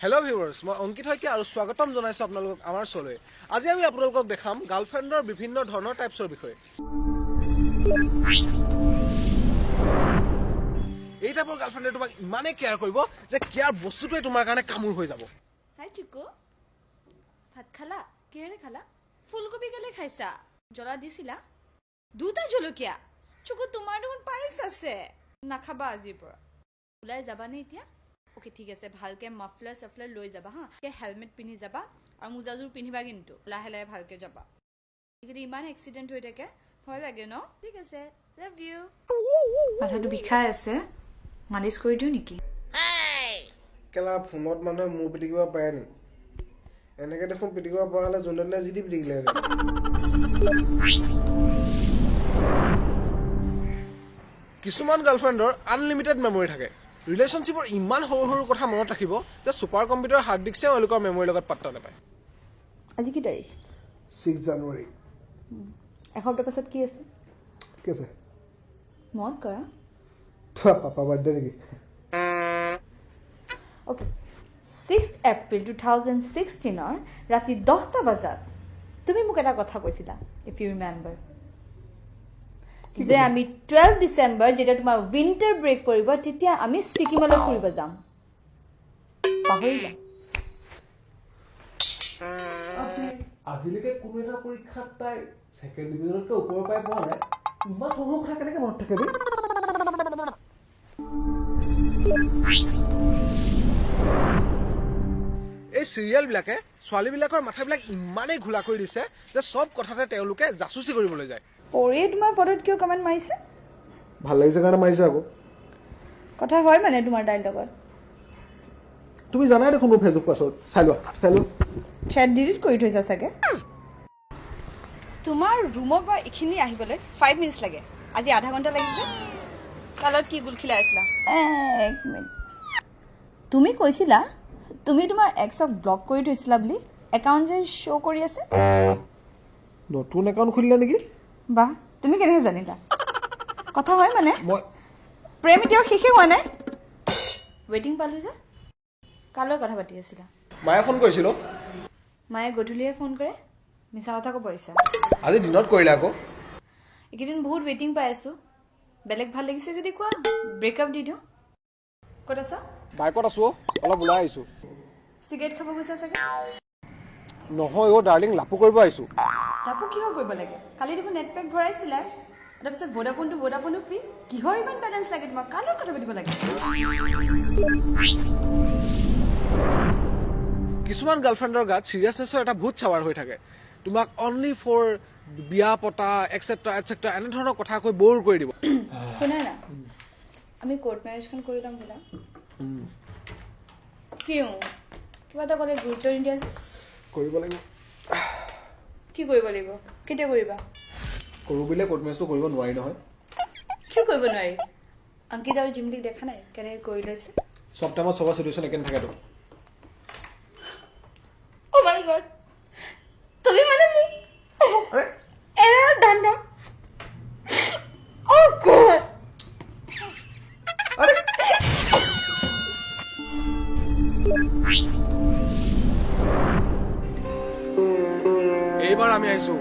Hello viewers, মই অংকিত হয়কে আৰু স্বাগতম জনাইছো আপোনালোকক আমাৰ শোলৈ। আজি আমি আপোনালোকক দেখাম গাৰ্লফ্ৰেণ্ডৰ বিভিন্ন ধৰণৰ টাইপছৰ বিষয়ে। এই টাইপৰ গাৰ্লফ্ৰেণ্ডে তোমাক ইমানে কেয়াৰ কৰিব যে কেয়াৰ বস্তুটোৱে তোমাৰ কাৰণে কামুৰ হৈ যাব। হাই চিকু, ভাত খালা? কিহেৰে খালা? ফুলকবি কেলে খাইছা? জ্বলা দিছিলা? দুটা জলকীয়া। চিকু তোমাৰ দেখোন পাইলছ আছে। নাখাবা আজিৰ পৰা। ওলাই যাবানে এতিয়া? ওকে ঠিক আছে, ভালকে মাফলাৰ সাফলাৰ লৈ যাবা হা। হেলমেট পিন্ধি যাবা আৰু মোজাযোৰ পিন্ধিবা কিন্তু লাহে লাহে ভালকে যাবা। কিন্তু ইমান এক্সিডেণ্ট হৈ থাকে ভয় লাগে ন? ঠিক আছে, লাভ ইউ। মাথাটো বিষাই আছে, মালিচ কৰি দিওঁ নেকি? কেলা ফোনত মানুহে মোৰ পিটিকিব পাৰে নি? এনেকে দেখোন পিটিকিব পৰা হ'লে যোনদিনা যি দি পিটিকিলে কিছুমান গাৰ্লফ্ৰেণ্ডৰ আনলিমিটেড মেমৰি থাকে। ৰিলেশ্যনশ্বিপৰ ইমান সৰু সৰু কথা মনত ৰাখিব যে ছুপাৰ কম্পিউটাৰ হাৰ্ড ডিস্কে এওঁলোকৰ মেমৰিৰ লগত পাত্তা নাপায়। আজি কি তাৰিখ? 6 জানুৱাৰী। এসপ্তাহ পাছত কি আছে? কি আছে? মনত কৰা। পাপা বাৰ্থডে নেকি? অ'কে, 6 এপ্ৰিল 2016 ৰাতি 10টা বজাত তুমি মোক এটা কথা কৈছিলা, ইফ ইউ ৰিমেম্বাৰ, যে আমি 12 ডিচেম্বৰ যেতিয়া তোমাৰ উইণ্টাৰ ব্ৰেক পৰিব তেতিয়া আমি ছিকিমলৈ ফুৰিব যাম। পাহৰিলা? আজিলৈকে কোনো এটা পৰীক্ষাত তাই ছেকেণ্ড ডিভিজনতকৈ ওপৰ পাই পোৱা নাই। ইমান সৰু কথা কেনেকৈ মনত থাকে? এই চিৰিয়েলবিলাকে ছোৱালীবিলাকৰ মাথাবিলাক ইমানেই ঘোলা কৰি দিছে যে চব কথাতে তেওঁলোকে জাচুচি কৰিবলৈ যায়। পৰিয়ে তোমাৰ ফটোত কিয় কমেণ্ট মাৰিছে? ভাল লাগিছে কাৰণে মাৰিছে আকৌ। কথা হয় মানে তোমাৰ তাইৰ লগত? তুমি জানাই দেখোন মোৰ ফেচবুক পাছৱৰ্ড। চাই লোৱা। চেট ডিলিট কৰি থৈছা চাগে। তোমাৰ ৰুমৰ পৰা এইখিনি আহিবলৈ 5 মিনিট লাগে, আজি আধা ঘণ্টা লাগিছে। কালত কি গুল খিলাই আছিলা? এক মিনিট, তুমি কৈছিলা তুমি তোমাৰ এক্সক ব্লক কৰি থৈছিলা বুলি। একাউণ্ট যে শ্ব' কৰি আছে। নতুন একাউণ্ট খুলিলা নেকি? বাহ, তুমি কেনেকৈ জানিলা? কথা হয় মানে? মই প্ৰেম এতিয়াও শেষেই হোৱা নাই। ৱেইটিং পালো যে। কালৈ কথা পাতি আছিলা? মায়ে ফোন কৰিছিল। মায়ে গধূলিয়ে ফোন কৰে, মিছা কথা ক'ব আহিছা। আজি দিনত কৰিলে আকৌ। এইকেইদিন বহুত ৱেইটিং পাই আছো। বেলেগ ভাল লাগিছে যদি কোৱা, ব্ৰেকআপ দি দিওঁ। ক'ত আছা? বাইকত আছো, অলপ ওলাই আহিছো। চিগাৰেট খাব গৈছা চাগে। নহয় অ' ডাৰ্লিং, লাপু কৰিব আহিছো। লাপু কিহৰ কৰিব লাগে? কালি দেখোন নেট পেক ভৰাইছিলা, তাৰপিছত ভোডাফোনটো ফ্ৰী। কিহৰ ইমান বেলেঞ্চ লাগে তোমাক? কাৰ লগত কথা পাতিব লাগে? কিছুমান গাৰ্লফ্ৰেণ্ডৰ গাত চিৰিয়াছনেছৰ এটা ভূত চাৱাৰ হৈ থাকে। তোমাক অনলি ফৰ বিয়া পতা এটচেট্ৰা এটচেট্ৰা এনেধৰণৰ কথা কৈ ব'ৰ কৰি দিব। শুনা না, আমি কোৰ্ট মেৰেজখন কৰি ল'ম বোলা। কিয় কিবা এটা ক'লে গুৰুত্ব নিদিয়া যে? কৰিব লাগিব। কি কৰিব লাগিব? কেতিয়া কৰিবা? কৰো বুলিলে কোৰ্ট মেৰেজটো কৰিব নোৱাৰি নহয়। কিয় কৰিব নোৱাৰি? অংকিত আৰু জিমলিক দেখা নাই কেনেকৈ কৰি লৈছে? চব টাইমত চবৰ চিটুৱেশ্যন একে নাথাকেতো। Oh my God, তুমি মানে মোক এৰা দাণ্ডা। Oh God. এইবাৰ আমি আহিছো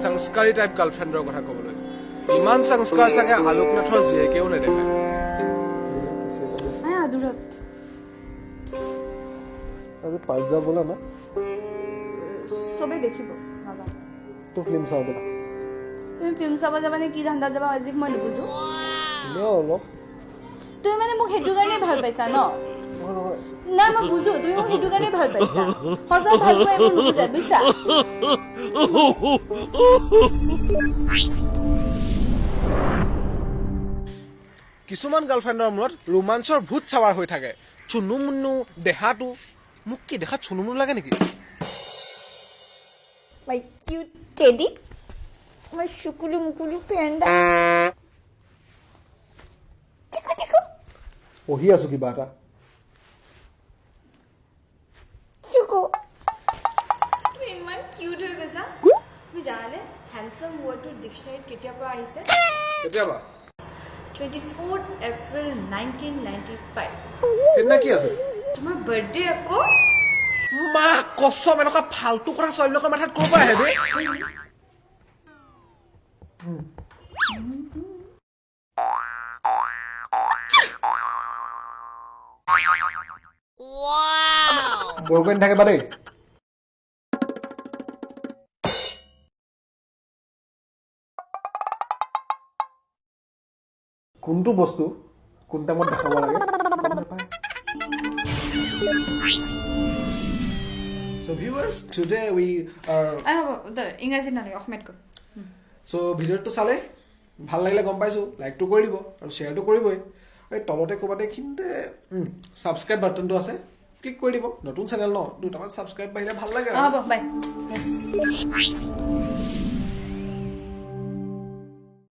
সংস্কাৰী টাইপ গাৰ্লফ্ৰেণ্ডৰ কথা ক'বলৈ। ইমান সংস্কাৰ চাগে আলোকনাথৰ জীয়েকেও নেদেখায়। আদুৰত আজি পাঁচজা বোলা না চবেই দেখিব, নাযাওঁ। তো ফিল্ম চাওঁ বোলা। তুমি ফিল্ম চাব যাবা নে কি ধান্দাত যাবা আজি মই নুবুজো। অলপ তুমি মানে মোক সেইটো কাৰণে ভাল পাইছা ন? নহয় না মই বুজো, তুমি মোক সেইটো কাৰণে ভাল পাইছা। সঁচা ভাল পোৱা এইবোৰ নুবুজা, বুজিছা? কিছুমান গাৰ্লফ্ৰেণ্ডৰ মূৰত ৰোমাঞ্চৰ ভূত চাৱাৰ হৈ থাকে। চুনু মুনু দেহাটো মোক কি দেখাত চুনু মুনু লাগে নেকি? My cute teddy, my shukulu mukulu panda. Chiku chiku. পঢ়ি আছো কিবা এটা। Chuku. তুমি ইমান কিউট হৈ গৈছা। তুমি জানানে হ্যান্ডসাম ওয়ার্ডটো ডিকশনাৰীত কেতিয়াৰ পৰা আহিছে? কেতিয়াবা? 24 এপ্ৰিল 1995। সেইদিনা কি আছে? তোমাৰ বাৰ্থডে আকৌ। মা কসম এনেকুৱা ফাল্টু কথা ছোৱালীবিলাকৰ মাথাত ক'ৰ পৰা আহে বে বৰকৈ নাথাকে বা দেই কোনটো বস্তু কোন টাইমত দেখাব লাগে গম নাপায় So viewers, today we are ইংৰাজী নালাগে অসমীয়াত কম so ভিডিঅ'টো চালে ভাল লাগিলে গম পাইছো লাইকটো কৰি দিব আৰু শ্বেয়াৰটো কৰিবই এই তলতে ক'বাতে খিনতে সাবস্ক্ৰাইব বাটনটো আছে ক্লিক কৰি দিব নতুন চেনেল ন দুটামান সাবস্ক্ৰাইব বাহিলে ভাল লাগে হ'ব বাই